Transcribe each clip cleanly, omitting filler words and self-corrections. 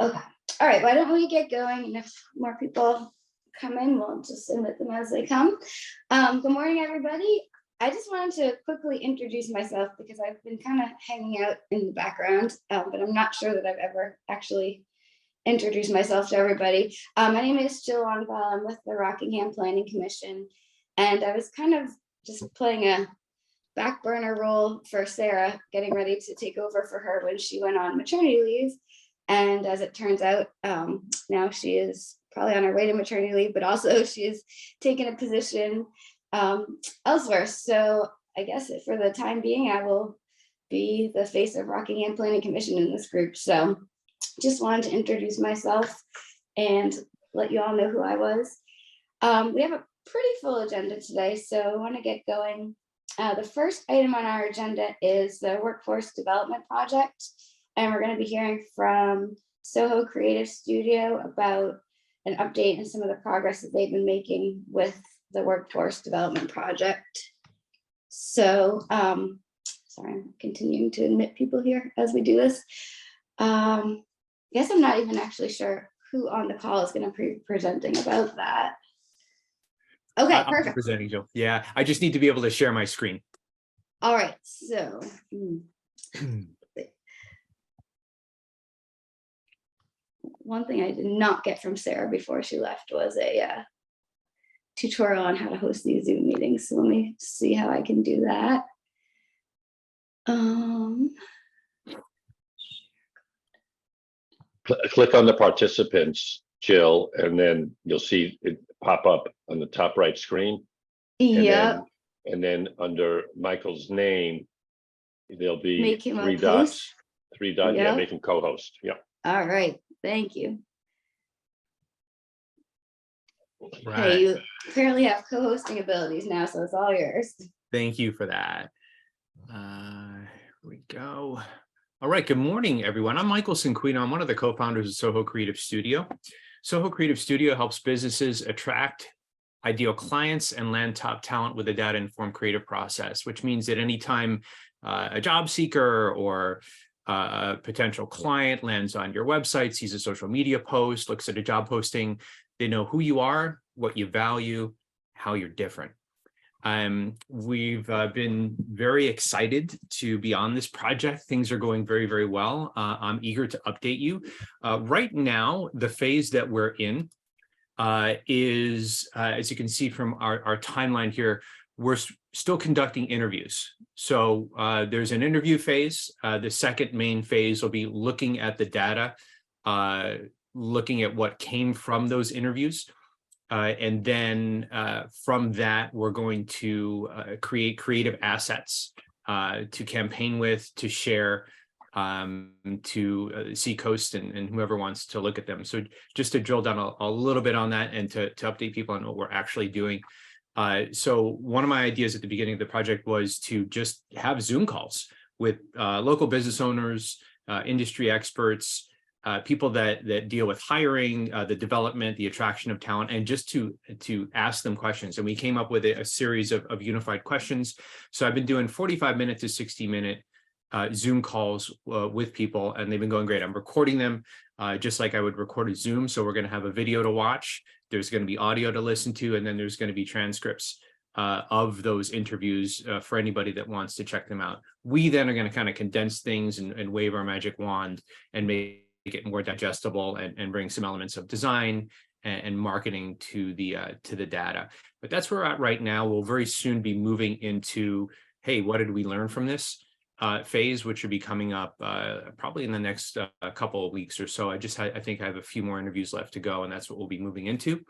Okay. All right. Why don't we get going? And if more people come in, we'll just admit them as they come. Good morning, everybody. I just wanted to quickly introduce myself because I've been kind of hanging out in the background, but I'm not sure that I've ever actually introduced myself to everybody. My name is Jill Onval. I'm with the Rockingham Planning Commission, and I was kind of just playing a back burner role for Sarah, getting ready to take over for her when she went on maternity leave. And as it turns out, now she is probably on her way to maternity leave, but also she is taking a position elsewhere. So I guess for the time being, I will be the face of Rockingham Planning Commission in this group. So just wanted to introduce myself and let you all know who I was. We have a pretty full agenda today, so I want to get going. The first item on our agenda is the Workforce Development Project. And we're going to be hearing from Soho Creative Studio about an update and some of the progress that they've been making with the Workforce Development Project. So, sorry, I'm continuing to admit people here as we do this. I guess I'm not even actually sure who on the call is going to be presenting about that. Okay, perfect. I'm presenting, Jill. Yeah, I just need to be able to share my screen. All right, so. One thing I did not get from Sarah before she left was a tutorial on how to host these Zoom meetings. So let me see how I can do that. Click on the participants, Jill, and then you'll see it pop up on the top right screen. Yeah. And then under Michael's name, there'll be Make him three a dots. host. 3 dots. Yeah. Yeah, make him co-host. Yeah. All right. Thank you. Right. Hey, you apparently have co-hosting abilities now, so it's all yours. Thank you for that. Here we go. All right. Good morning, everyone. I'm Michael Cinquino. I'm one of the co-founders of Soho Creative Studio. Soho Creative Studio helps businesses attract ideal clients and land top talent with a data-informed creative process, which means that anytime a job seeker or a potential client lands on your website, sees a social media post, looks at a job posting, they know who you are, what you value, how you're different. We've been very excited to be on this project. Things are going very, very well. I'm eager to update you. Right now, the phase that we're in is, as you can see from our timeline here, we're still conducting interviews. So there's an interview phase. The second main phase will be looking at the data, looking at what came from those interviews. And then from that, we're going to create creative assets to campaign with, to share to Seacoast and whoever wants to look at them. So just to drill down a little bit on that and to update people on what we're actually doing. So one of my ideas at the beginning of the project was to just have Zoom calls with local business owners, industry experts, people that deal with hiring, the development, the attraction of talent, and just to ask them questions. And we came up with a series of unified questions. So I've been doing 45-minute to 60-minute Zoom calls with people, and they've been going great. I'm recording them just like I would record a Zoom. So we're going to have a video to watch. There's going to be audio to listen to, and then there's going to be transcripts of those interviews for anybody that wants to check them out. We then are going to kind of condense things and wave our magic wand and make it more digestible and bring some elements of design and marketing to the data. But that's where we're at right now. We'll very soon be moving into, hey, what did we learn from this phase, which will be coming up probably in the next couple of weeks or so. I think I have a few more interviews left to go, and that's what we'll be moving into.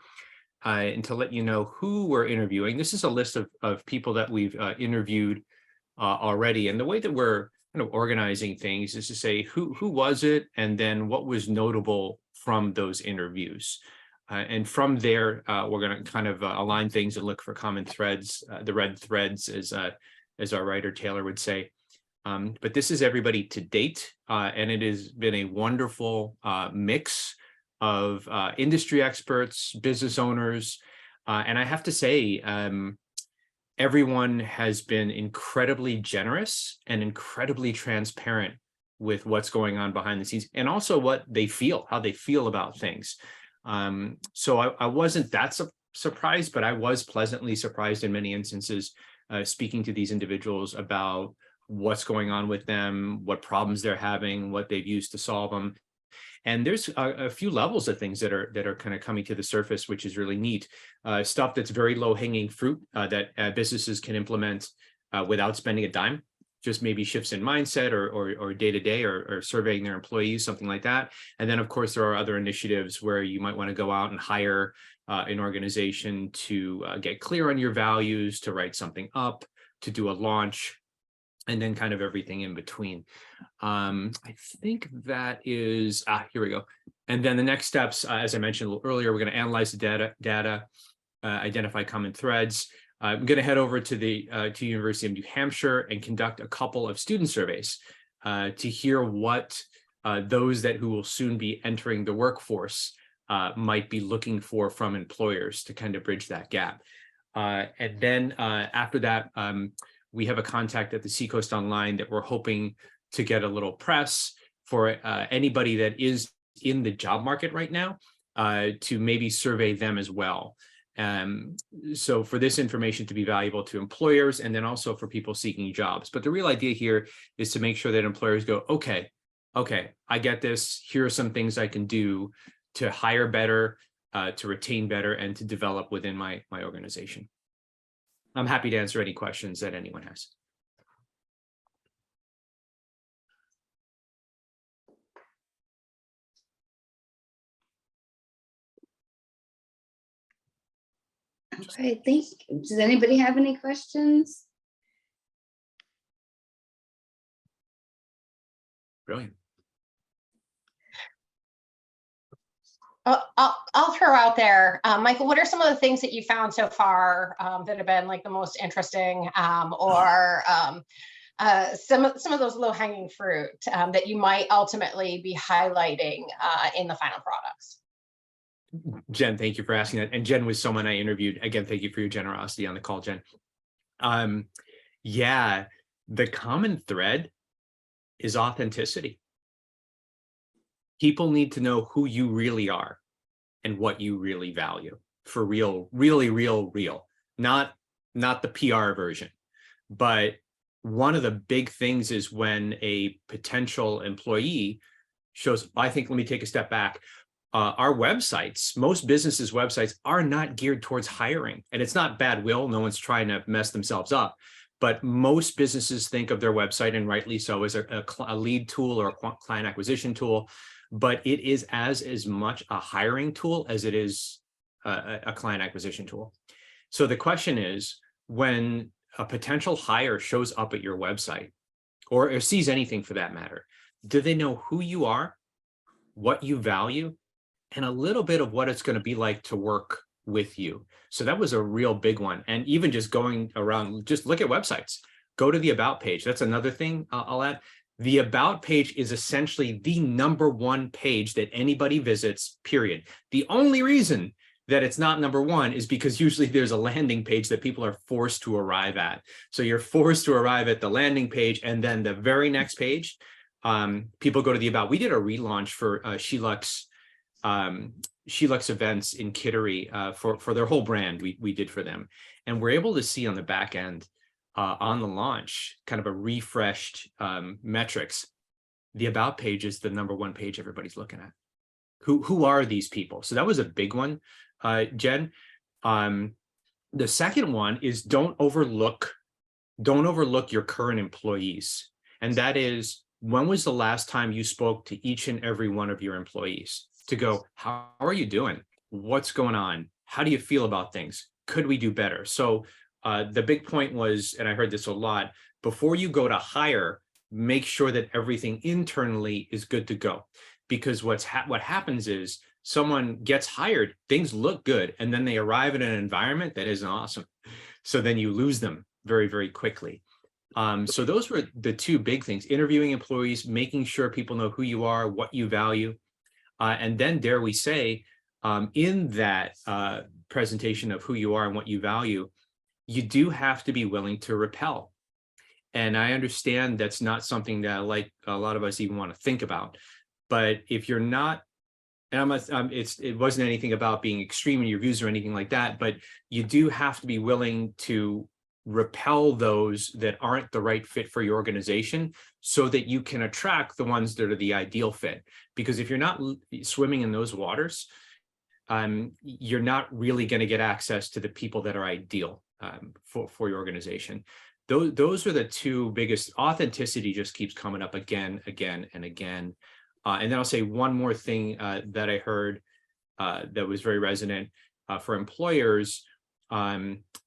And to let you know who we're interviewing, this is a list of people that we've interviewed already. And the way that we're kind of organizing things is to say who was it, and then what was notable from those interviews. And from there, we're going to kind of align things and look for common threads, the red threads, as our writer Taylor would say. But this is everybody to date, and it has been a wonderful mix of industry experts, business owners, and I have to say, everyone has been incredibly generous and incredibly transparent with what's going on behind the scenes, and also what they feel, how they feel about things. So I wasn't that surprised, but I was pleasantly surprised in many instances, speaking to these individuals about what's going on with them, what problems they're having, what they've used to solve them. And there's a few levels of things that are kind of coming to the surface, which is really neat. Stuff that's very low hanging fruit that businesses can implement without spending a dime. Just maybe shifts in mindset or day to day or surveying their employees, something like that. And then, of course, there are other initiatives where you might want to go out and hire an organization to get clear on your values, to write something up, to do a launch, and then kind of everything in between. I think that is, here we go. And then the next steps, as I mentioned a little earlier, we're going to analyze the data, identify common threads. I'm going to head over to the University of New Hampshire and conduct a couple of student surveys to hear what those who will soon be entering the workforce might be looking for from employers to kind of bridge that gap. And then after that, we have a contact at the Seacoast Online that we're hoping to get a little press for anybody that is in the job market right now to maybe survey them as well. So for this information to be valuable to employers and then also for people seeking jobs. But the real idea here is to make sure that employers go, okay, I get this. Here are some things I can do to hire better, to retain better, and to develop within my organization. I'm happy to answer any questions that anyone has. Okay, thank you. Does anybody have any questions? Brilliant. I'll throw out there, Michael, what are some of the things that you found so far that have been like the most interesting or some of those low-hanging fruit that you might ultimately be highlighting in the final products? Jen, thank you for asking that. And Jen was someone I interviewed. Again, thank you for your generosity on the call, Jen. Yeah, the common thread is authenticity. People need to know who you really are and what you really value for real, really real, not the PR version. But one of the big things is when a potential employee shows, I think, let me take a step back. Our websites, most businesses' websites are not geared towards hiring. And it's not bad will. No one's trying to mess themselves up. But most businesses think of their website, and rightly so, as a lead tool or a client acquisition tool. But it is as much a hiring tool as it is a client acquisition tool. So the question is, when a potential hire shows up at your website or sees anything for that matter, do they know who you are, what you value, and a little bit of what it's going to be like to work with you? So that was a real big one. And even just going around, just look at websites, go to the About page. That's another thing I'll add. The About page is essentially the #1 page that anybody visits, period. The only reason that it's not #1 is because usually there's a landing page that people are forced to arrive at. So you're forced to arrive at the landing page, and then the very next page, people go to the About. We did a relaunch for Sheluxe events in Kittery for their whole brand. We did for them, and we're able to see on the back end on the launch kind of a refreshed metrics. The About page is the #1 page everybody's looking at. Who are these people? So that was a big one, Jen. The second one is don't overlook your current employees, and that is, when was the last time you spoke to each and every one of your employees to go, how are you doing? What's going on? How do you feel about things? Could we do better? So the big point was, and I heard this a lot, before you go to hire, make sure that everything internally is good to go. Because what happens is someone gets hired, things look good, and then they arrive in an environment that isn't awesome. So then you lose them very, very quickly. So those were the two big things: interviewing employees, making sure people know who you are, what you value. And then, dare we say, in that presentation of who you are and what you value, you do have to be willing to repel. And I understand that's not something that like a lot of us even want to think about. But if you're not, and it wasn't anything about being extreme in your views or anything like that, but you do have to be willing to repel those that aren't the right fit for your organization so that you can attract the ones that are the ideal fit. Because if you're not swimming in those waters, you're not really going to get access to the people that are ideal for your organization. Those are the two biggest. Authenticity just keeps coming up again, and again. And then I'll say one more thing that I heard that was very resonant for employers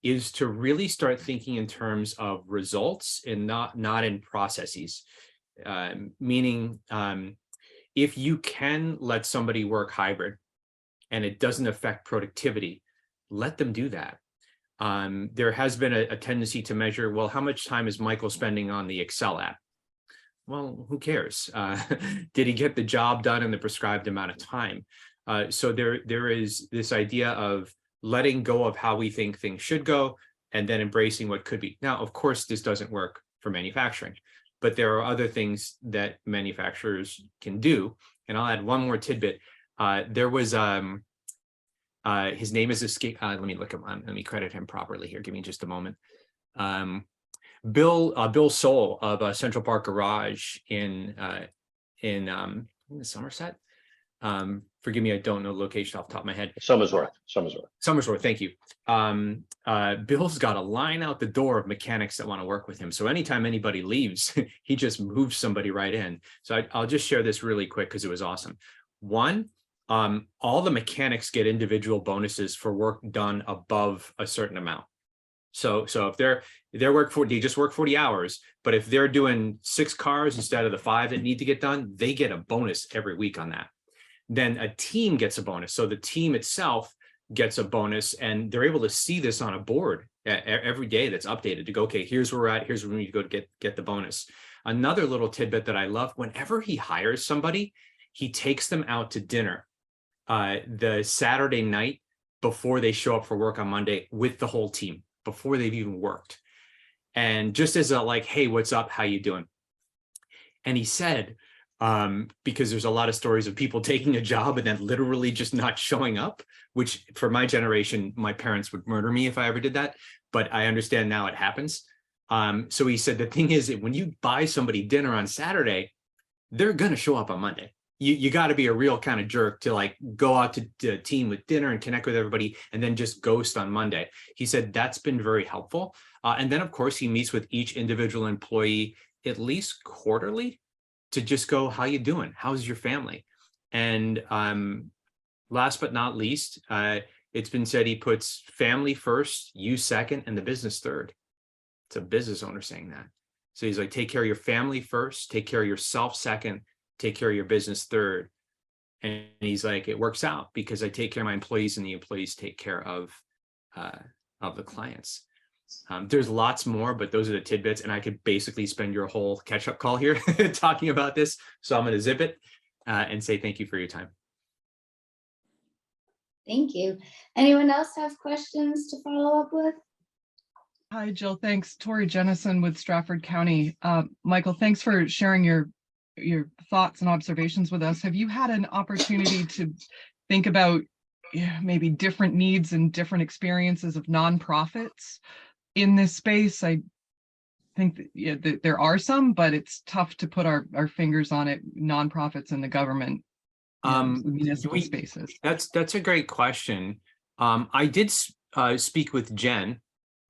is to really start thinking in terms of results and not in processes. Meaning, if you can let somebody work hybrid and it doesn't affect productivity, let them do that. There has been a tendency to measure, well, how much time is Michael spending on the Excel app? Well, who cares? Did he get the job done in the prescribed amount of time? So there is this idea of letting go of how we think things should go and then embracing what could be. Now, of course, this doesn't work for manufacturing, but there are other things that manufacturers can do. And I'll add one more tidbit. There was his name is escape. Let me look him on. Let me credit him properly here. Give me just a moment. Bill Soul of Central Park Garage in Somerset. Forgive me, I don't know the location off the top of my head. Somersworth. Thank you. Bill's got a line out the door of mechanics that want to work with him. So anytime anybody leaves, he just moves somebody right in. So I'll just share this really quick because it was awesome. One, all the mechanics get individual bonuses for work done above a certain amount. So if they just work 40 hours, but if they're doing 6 cars instead of the 5 that need to get done, they get a bonus every week on that. Then a team gets a bonus. So the team itself gets a bonus, and they're able to see this on a board every day that's updated to go, okay, here's where we're at, here's where we need to go to get the bonus. Another little tidbit that I love, whenever he hires somebody, he takes them out to dinner the Saturday night before they show up for work on Monday with the whole team, before they've even worked. And just as a like, hey, what's up? How you doing? And he said, because there's a lot of stories of people taking a job and then literally just not showing up, which for my generation, my parents would murder me if I ever did that. But I understand now it happens. So he said, the thing is that when you buy somebody dinner on Saturday, they're going to show up on Monday. You got to be a real kind of jerk to like go out to a team with dinner and connect with everybody and then just ghost on Monday. He said that's been very helpful. And then, of course, he meets with each individual employee at least quarterly to just go, how you doing? How's your family? And last but not least, it's been said he puts family first, you second, and the business third. It's a business owner saying that. So he's like, take care of your family first, take care of yourself second, take care of your business third. And he's like, it works out because I take care of my employees and the employees take care of the clients. There's lots more, but those are the tidbits. And I could basically spend your whole catch-up call here talking about this. So I'm going to zip it and say thank you for your time. Thank you. Anyone else have questions to follow up with? Hi, Jill. Thanks. Tori Jennison with Stratford County. Michael, thanks for sharing your thoughts and observations with us. Have you had an opportunity to think about maybe different needs and different experiences of nonprofits in this space? I think that there are some, but it's tough to put our fingers on it. Nonprofits and the government, municipal spaces. That's a great question. I did speak with Jen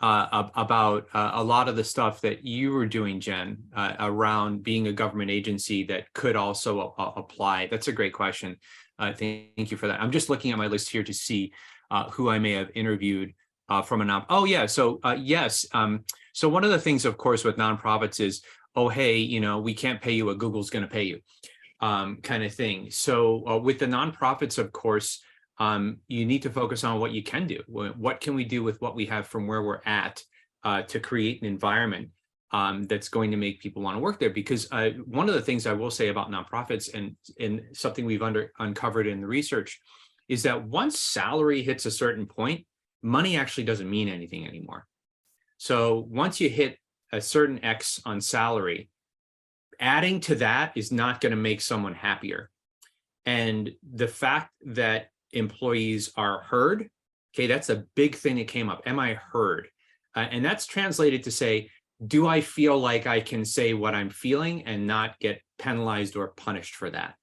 about a lot of the stuff that you were doing, Jen, around being a government agency that could also apply. That's a great question. Thank you for that. I'm just looking at my list here to see who I may have interviewed from a non. Oh yeah, so yes. So one of the things, of course, with nonprofits is, oh hey, we can't pay you what Google's going to pay you, kind of thing. So with the nonprofits, of course, you need to focus on what you can do. What can we do with what we have from where we're at to create an environment that's going to make people want to work there? Because one of the things I will say about nonprofits and something we've uncovered in the research is that once salary hits a certain point, money actually doesn't mean anything anymore. So once you hit a certain X on salary, adding to that is not going to make someone happier. And the fact that employees are heard, okay, that's a big thing that came up. Am I heard? And that's translated to say, do I feel like I can say what I'm feeling and not get penalized or punished for that?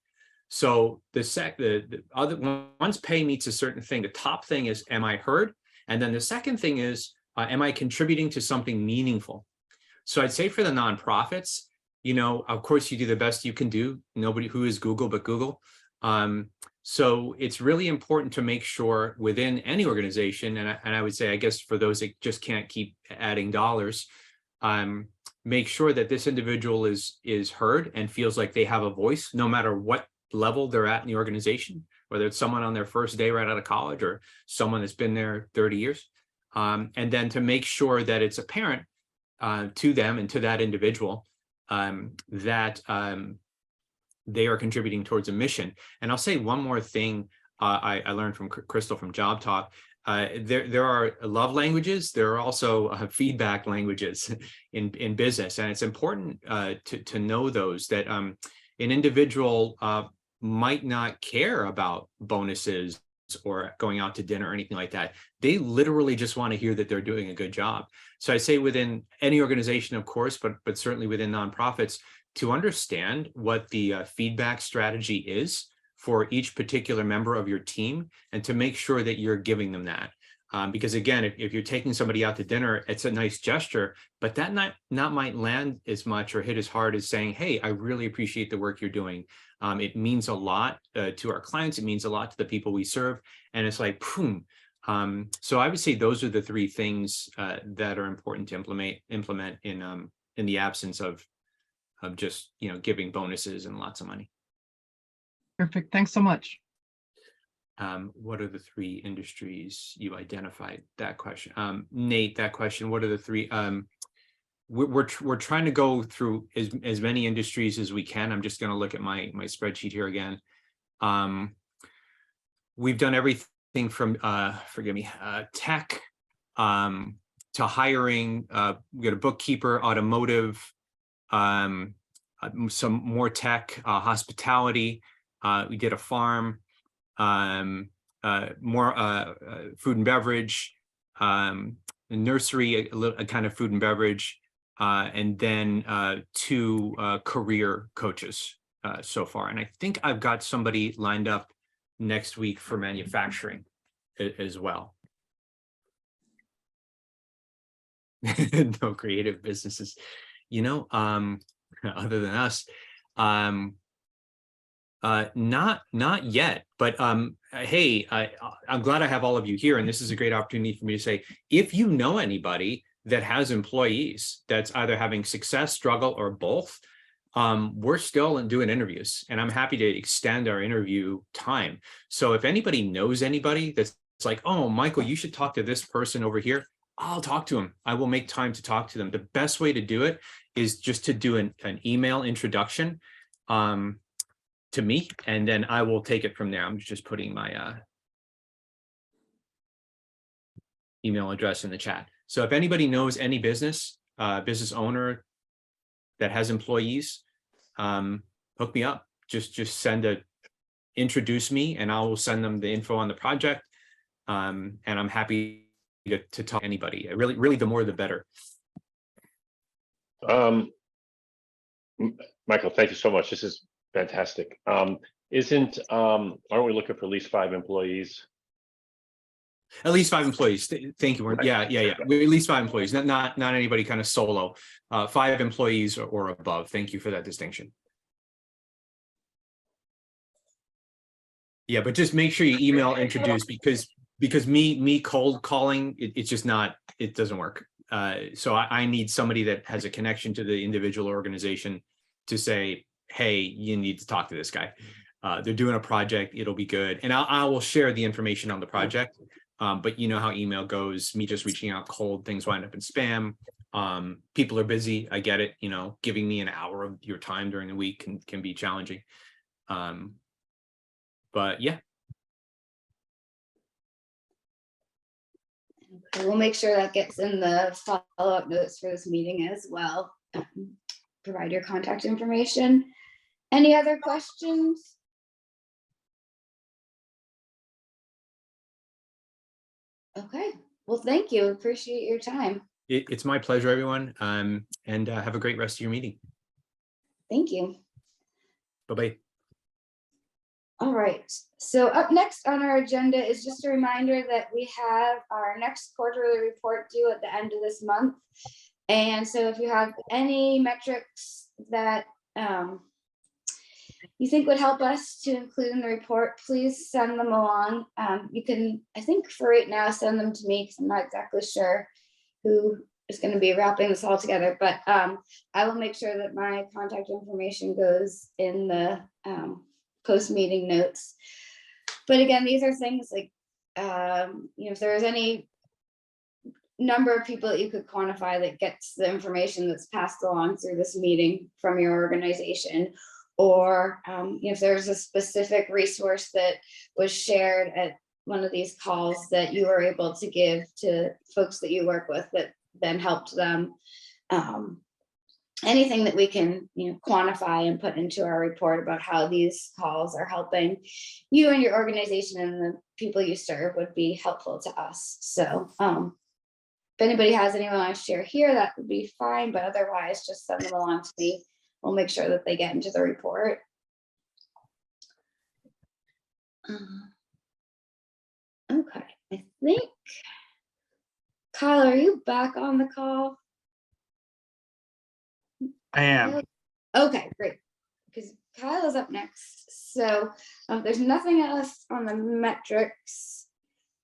So the other, once pay meets a certain thing, the top thing is, am I heard? And then the second thing is, am I contributing to something meaningful? So I'd say for the nonprofits, you know, of course you do the best you can do. Nobody who is Google but Google. So it's really important to make sure within any organization, and I would say, I guess for those that just can't keep adding dollars, make sure that this individual is heard and feels like they have a voice, no matter what level they're at in the organization, whether it's someone on their first day right out of college or someone that's been there 30 years. And then to make sure that it's apparent to them and to that individual that they are contributing towards a mission. And I'll say one more thing I learned from Crystal from Job Talk. There are love languages. There are also feedback languages in business. And it's important to know those, that an individual might not care about bonuses or going out to dinner or anything like that. They literally just want to hear that they're doing a good job. So I say within any organization, of course, but certainly within nonprofits, to understand what the feedback strategy is for each particular member of your team, and to make sure that you're giving them that. Because again, if you're taking somebody out to dinner, it's a nice gesture, but that not might land as much or hit as hard as saying, hey, I really appreciate the work you're doing. It means a lot to our clients. It means a lot to the people we serve. And it's like, boom. So I would say those are the three things that are important to implement in the absence of just, you know, giving bonuses and lots of money. Perfect. Thanks so much. What are the three industries you identified? That question, Nate. That question. What are the three? We're trying to go through as many industries as we can. I'm just going to look at my spreadsheet here again. We've done everything from tech to hiring. We got a bookkeeper, automotive, some more tech, hospitality. We did a farm, more food and beverage, nursery, a kind of food and beverage, and then 2 career coaches so far. And I think I've got somebody lined up next week for manufacturing as well. No creative businesses, you know, other than us. Not yet, but hey, I'm glad I have all of you here, and this is a great opportunity for me to say, if you know anybody that has employees that's either having success, struggle, or both, we're still doing interviews, and I'm happy to extend our interview time. So if anybody knows anybody that's like, oh, Michael, you should talk to this person over here, I'll talk to them. I will make time to talk to them. The best way to do it is just to do an email introduction to me, and then I will take it from there. I'm just putting my email address in the chat. So if anybody knows any business owner that has employees, hook me up. Just introduce me, and I will send them the info on the project. And I'm happy to talk to anybody. Really, the more the better. Michael, thank you so much. This is fantastic. Aren't we looking for at least 5 employees? At least 5 employees. Thank you. Yeah. We're at least 5 employees, not anybody kind of solo. 5 employees or above. Thank you for that distinction. Yeah, but just make sure you email introduce, because me cold calling, it's just not, it doesn't work. So I need somebody that has a connection to the individual organization to say, hey, you need to talk to this guy. They're doing a project, it'll be good. And I will share the information on the project. But you know how email goes, me just reaching out cold, things wind up in spam. People are busy, I get it, you know, giving me an hour of your time during the week can be challenging. But yeah. Okay, we'll make sure that gets in the follow-up notes for this meeting as well. Provide your contact information. Any other questions? Okay, well, thank you. Appreciate your time. It's my pleasure, everyone. And have a great rest of your meeting. Thank you. Bye-bye. All right, so up next on our agenda is just a reminder that we have our next quarterly report due at the end of this month. And so if you have any metrics that you think would help us to include in the report, please send them along. You can, I think for right now, send them to me because I'm not exactly sure who is going to be wrapping this all together, but I will make sure that my contact information goes in the post-meeting notes. But again, these are things like, if there's any number of people that you could quantify that gets the information that's passed along through this meeting from your organization, or if there's a specific resource that was shared at one of these calls that you were able to give to folks that you work with that then helped them. Anything that we can quantify and put into our report about how these calls are helping you and your organization and the people you serve would be helpful to us. So if anybody has anyone want to share here, that would be fine, but otherwise just send them along to me. We'll make sure that they get into the report. Okay, I think, Kyle, are you back on the call? I am. Okay, great. Because Kyle is up next. So there's nothing else on the metrics.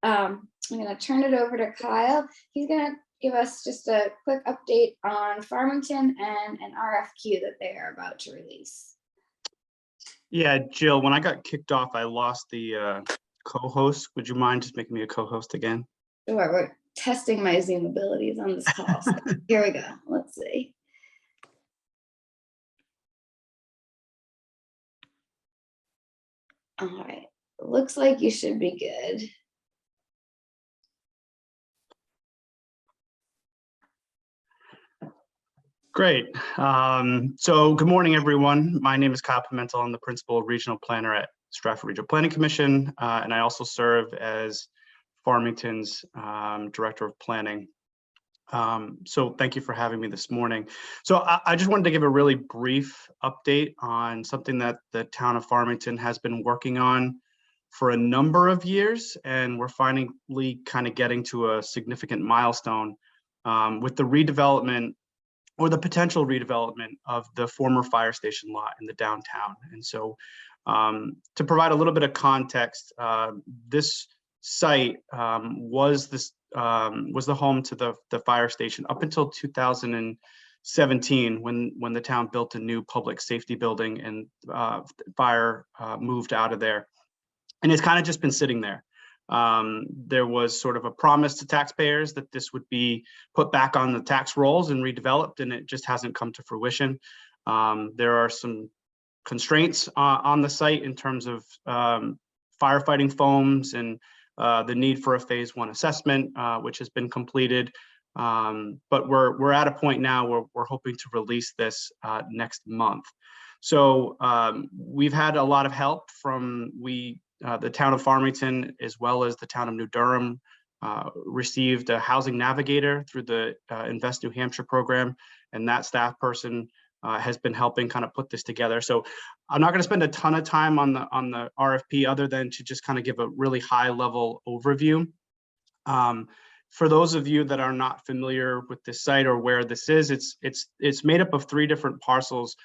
I'm going to turn it over to Kyle. He's going to give us just a quick update on Farmington and an RFQ that they are about to release. Yeah, Jill, when I got kicked off, I lost the co-host. Would you mind just making me a co-host again? Sure, we're testing my Zoom abilities on this call. So here we go. Let's see. All right, looks like you should be good. Great. So good morning, everyone. My name is Kyle Pimentel. I'm the Principal Regional Planner at Stratford Regional Planning Commission, and I also serve as Farmington's Director of Planning. So thank you for having me this morning. So I just wanted to give a really brief update on something that the town of Farmington has been working on for a number of years, and we're finally kind of getting to a significant milestone with the redevelopment or the potential redevelopment of the former fire station lot in the downtown. And so to provide a little bit of context, this site was the home to the fire station up until 2017 when the town built a new public safety building and fire moved out of there. And it's kind of just been sitting there. There was sort of a promise to taxpayers that this would be put back on the tax rolls and redeveloped, and it just hasn't come to fruition. There are some constraints on the site in terms of firefighting foams and the need for a phase 1 assessment, which has been completed. But we're at a point now where we're hoping to release this next month. So we've had a lot of help from the town of Farmington, as well as the town of New Durham, received a housing navigator through the Invest New Hampshire program, and that staff person has been helping kind of put this together. So I'm not going to spend a ton of time on the RFP other than to just kind of give a really high level overview. For those of you that are not familiar with this site or where this is, it's made up of 3 different parcels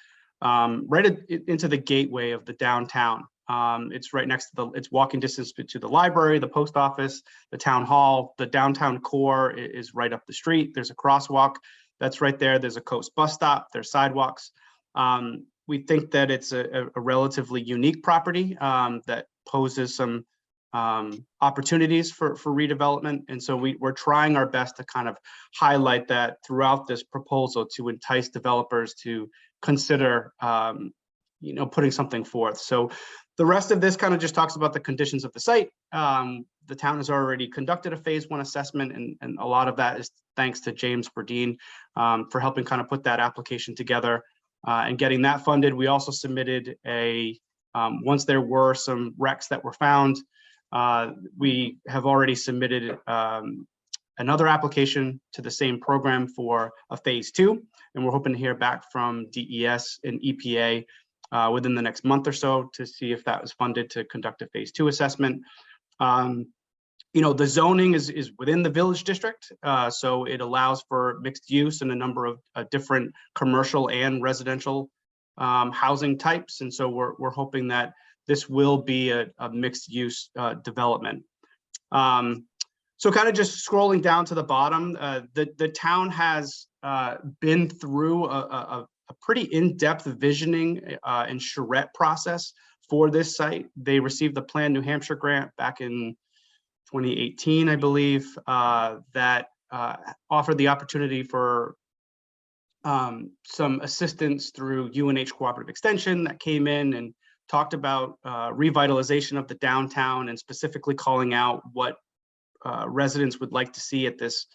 right into the gateway of the downtown. It's right next to it's walking distance to the library, the post office, the town hall. The downtown core is right up the street. There's a crosswalk that's right there. There's a coast bus stop. There's sidewalks. We think that it's a relatively unique property that poses some opportunities for redevelopment. And so we're trying our best to kind of highlight that throughout this proposal to entice developers to consider putting something forth. So the rest of this kind of just talks about the conditions of the site. The town has already conducted a phase 1 assessment, and a lot of that is thanks to James Burdine for helping kind of put that application together and getting that funded. We also submitted once there were some wrecks that were found, we have already submitted another application to the same program for a phase 2, and we're hoping to hear back from DES and EPA within the next month or so to see if that was funded to conduct a phase 2 assessment. The zoning is within the village district, so it allows for mixed use and a number of different commercial and residential housing types, and so we're hoping that this will be a mixed use development. So kind of just scrolling down to the bottom, the town has been through a pretty in-depth visioning and charrette process for this site. They received the Plan New Hampshire grant back in 2018, I believe, that offered the opportunity for some assistance through UNH Cooperative Extension that came in and talked about revitalization of the downtown and specifically calling out what residents would like to see at this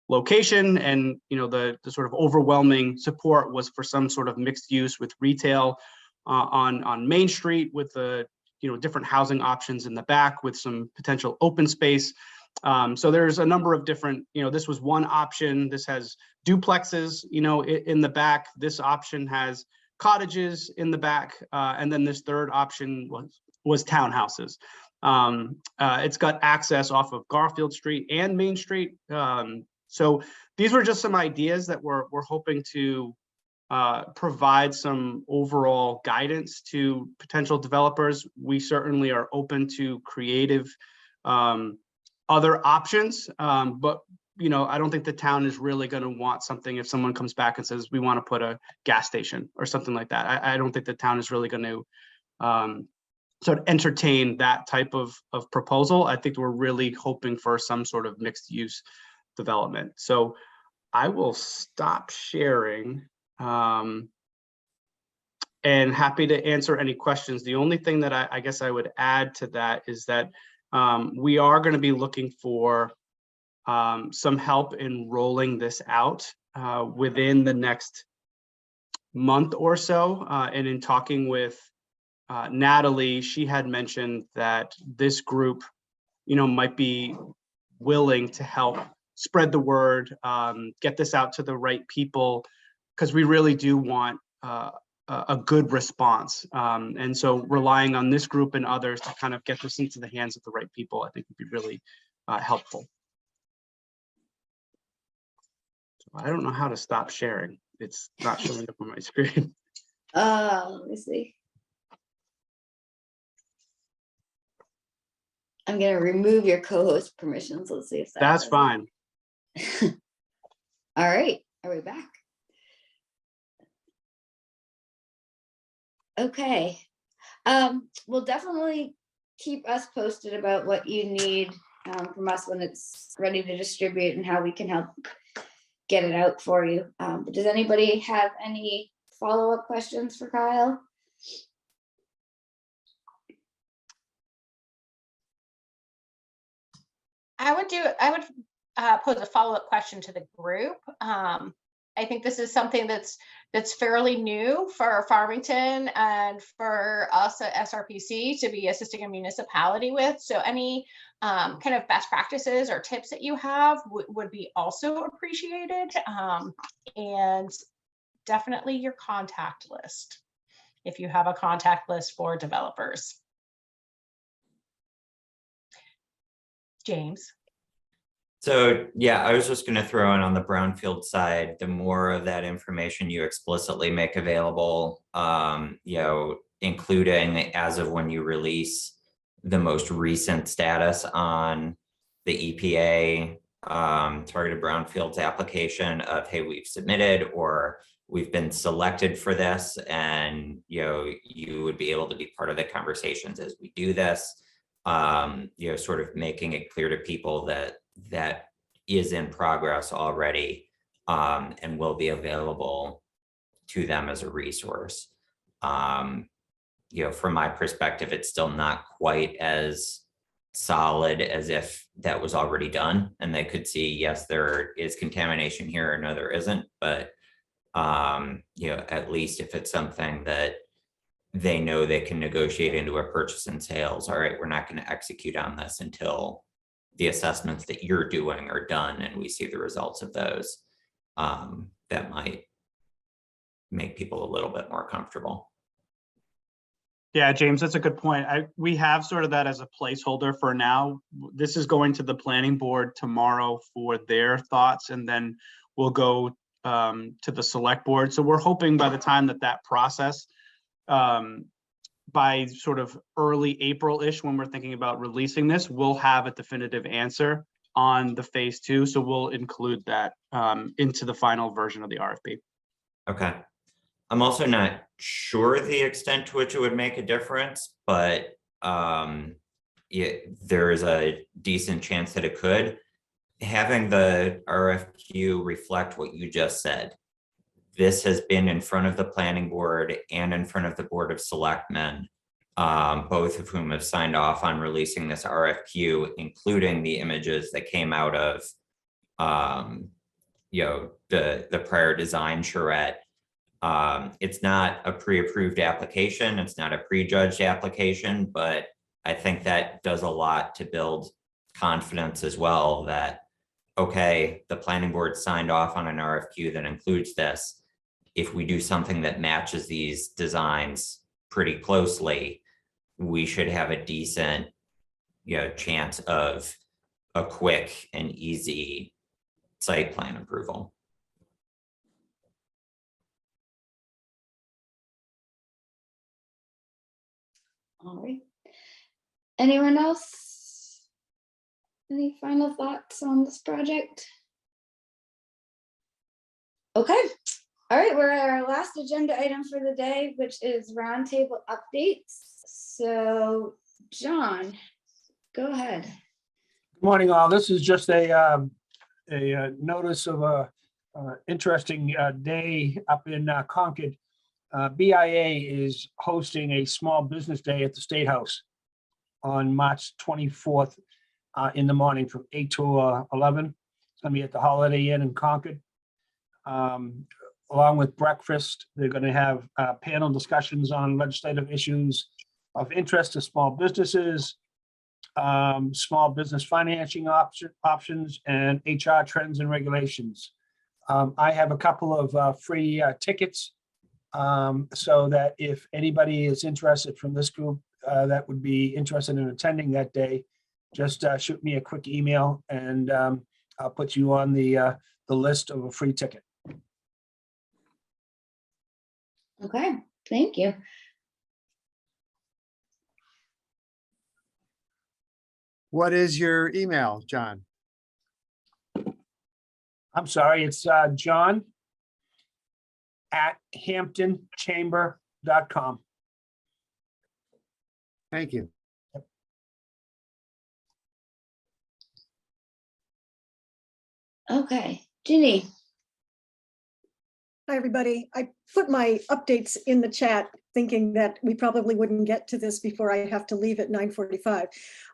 location. And the sort of overwhelming support was for some sort of mixed use with retail on Main Street, with the different housing options in the back with some potential open space. So there's a number of different, this was one option. This has duplexes, in the back. This option has cottages in the back, and then this third option was townhouses. It's got access off of Garfield Street and Main Street. So these were just some ideas that we're hoping to provide some overall guidance to potential developers. We certainly are open to creative other options, but I don't think the town is really going to want something if someone comes back and says we want to put a gas station or something like that. I don't think the town is really going to sort of entertain that type of proposal. I think we're really hoping for some sort of mixed use development. So I will stop sharing and happy to answer any questions. The only thing that I guess I would add to that is that we are going to be looking for some help in rolling this out within the next month or so. And in talking with Natalie, she had mentioned that this group, might be willing to help spread the word, get this out to the right people, because we really do want a good response. And so relying on this group and others to kind of get this into the hands of the right people, I think would be really helpful. I don't know how to stop sharing. It's not showing up on my screen. Let me see. I'm gonna remove your co-host permissions. Let's see if That's fine. All right, are we back? Okay. We'll definitely keep us posted about what you need from us when it's ready to distribute and how we can help get it out for you. But does anybody have any follow-up questions for Kyle? I would pose a follow-up question to the group. I think this is something that's fairly new for Farmington and for us at SRPC to be assisting a municipality with. So any kind of best practices or tips that you have would be also appreciated. And definitely your contact list, if you have a contact list for developers. James. So yeah, I was just going to throw in on the brownfield side, the more of that information you explicitly make available, including as of when you release the most recent status on the EPA targeted brownfields application of, hey, we've submitted or we've been selected for this, and you would be able to be part of the conversations as we do this. Sort of making it clear to people that is in progress already and will be available to them as a resource. from my perspective, it's still not quite as solid as if that was already done. And they could see, yes, there is contamination here, or no, there isn't. But, at least if it's something that they know they can negotiate into a purchase and sales, all right, we're not going to execute on this until the assessments that you're doing are done and we see the results of those. That might make people a little bit more comfortable. Yeah, James, that's a good point. We have sort of that as a placeholder for now. This is going to the planning board tomorrow for their thoughts, and then we'll go to the select board. So we're hoping by the time that process, by sort of early April-ish, when we're thinking about releasing this, we'll have a definitive answer on the phase 2. So we'll include that into the final version of the RFP. Okay. I'm also not sure the extent to which it would make a difference, but there is a decent chance that it could. Having the RFQ reflect what you just said, this has been in front of the planning board and in front of the Board of Selectmen, both of whom have signed off on releasing this RFQ, including the images that came out of the prior design charrette. It's not a pre-approved application. It's not a prejudged application, but I think that does a lot to build confidence as well that, okay, the planning board signed off on an RFQ that includes this. If we do something that matches these designs pretty closely, we should have a decent, chance of a quick and easy site plan approval. All right. Anyone else? Any final thoughts on this project? Okay. All right, we're at our last agenda item for the day, which is roundtable updates. So, John, go ahead. Good morning, all. This is just a notice of a interesting day up in Concord. BIA is hosting a small business day at the State House on March 24th in the morning from 8 to 11. It's going to be at the Holiday Inn in Concord. Along with breakfast, they're going to have panel discussions on legislative issues of interest to small businesses, small business financing options, and HR trends and regulations. I have a couple of free tickets so that if anybody is interested from this group that would be interested in attending that day, just shoot me a quick email and I'll put you on the list of a free ticket. Okay, thank you. What is your email, John? I'm sorry, it's john@hamptonchamber.com. Thank you. Okay, Ginny. Hi, everybody. I put my updates in the chat thinking that we probably wouldn't get to this before I have to leave at 9:45.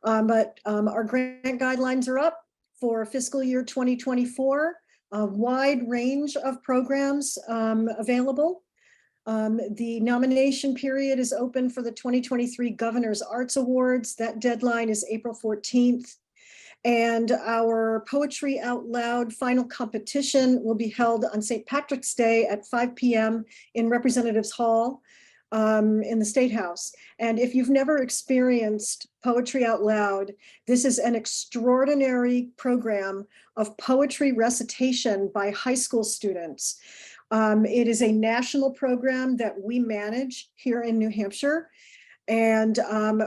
But our grant guidelines are up for fiscal year 2024, a wide range of programs available. The nomination period is open for the 2023 Governor's Arts Awards. That deadline is April 14th. And our Poetry Out Loud final competition will be held on St. Patrick's Day at 5 p.m. in Representatives Hall in the State House. And if you've never experienced Poetry Out Loud, this is an extraordinary program of poetry recitation by high school students. It is a national program that we manage here in New Hampshire. And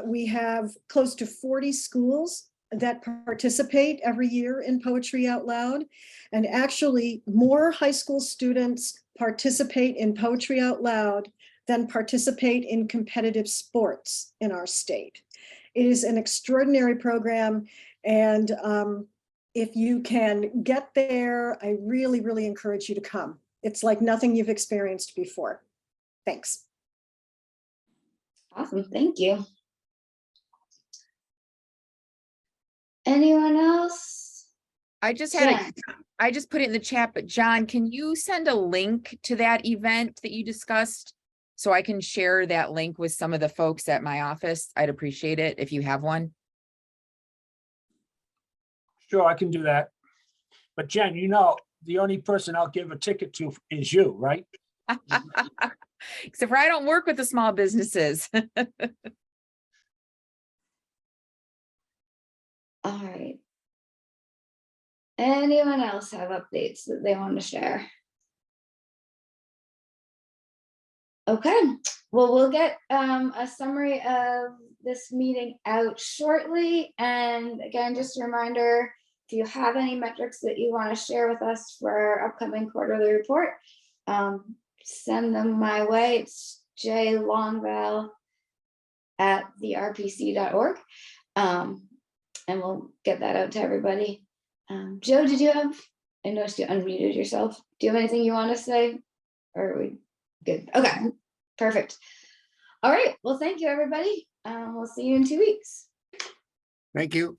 we have close to 40 schools that participate every year in Poetry Out Loud. And actually, more high school students participate in Poetry Out Loud than participate in competitive sports in our state. It is an extraordinary program. And if you can get there, I really, really encourage you to come. It's like nothing you've experienced before. Thanks. Awesome, thank you. Anyone else? I just had Jen? I just put it in the chat, but John, can you send a link to that event that you discussed? So I can share that link with some of the folks at my office. I'd appreciate it if you have one. Sure, I can do that. But Jen, you know, the only person I'll give a ticket to is you, right? Except for I don't work with the small businesses. All right. Anyone else have updates that they want to share? Okay, well, we'll get a summary of this meeting out shortly. And again, just a reminder, if you have any metrics that you want to share with us for our upcoming quarterly report, send them my way. It's jlongval@therpc.org. And we'll get that out to everybody. Joe, did you have, I noticed you unmuted yourself. Do you have anything you want to say? Or are we good? Okay, perfect. All right, well, thank you, everybody. We'll see you in 2 weeks. Thank you.